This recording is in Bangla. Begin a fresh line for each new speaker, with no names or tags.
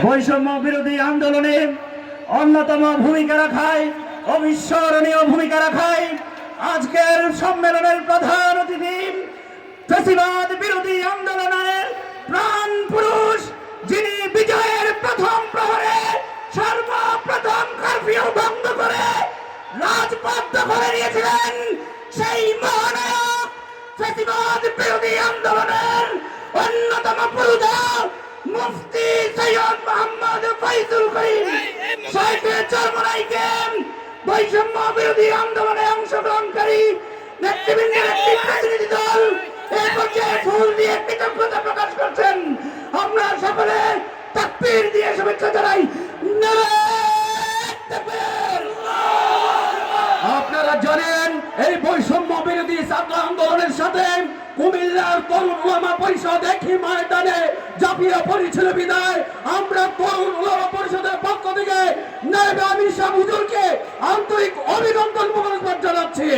বৈষম্য বিরোধী আন্দোলনে অন্যতম ভূমিকা রাখায়, অবিস্মরণীয় ভূমিকা রাখায় আজকের সম্মেলনের প্রধান অতিথি, ফ্যাসিবাদ বিরোধী আন্দোলনের প্রাণ পুরুষ, যিনি বিজয়ের প্রথম প্রহরে সর্বপ্রথম কারফিউ ভঙ্গ করে রাজপথ দখলে নিয়েছিলেন, সেই মহানায়ক ফ্যাসিবাদ বিরোধী আন্দোলনের অন্যতম পুরুষা মুফতি সৈয়দ মোহাম্মদ ফয়জুল করিম সাহেবের চরমনাইকে বৈষম্য বিরোধী আন্দোলনে অংশগ্রহণকারী নেতৃবৃন্দের একটি প্রতিনিধি দল এই পর্যায়ে ফুল দিয়ে কৃতজ্ঞতা প্রকাশ করছেন। আমরা সকলে তাকবীর দিয়ে শুভেচ্ছা জানাই।
আপনারা জানেন এই বৈষম্য বিরোধী ছাত্র আন্দোলনের সাথে কুমিল্লার তরুণ ওলামা পরিষদ একই ময়দানে ঝাঁপিয়ে পড়েছিল বিদায় আমরা তরুণ ওলামা পরিষদের পক্ষ থেকে নায়েবে আমির শাহ হুজুরকে আন্তরিক অভিনন্দন মোবারকবাদ জানাচ্ছি।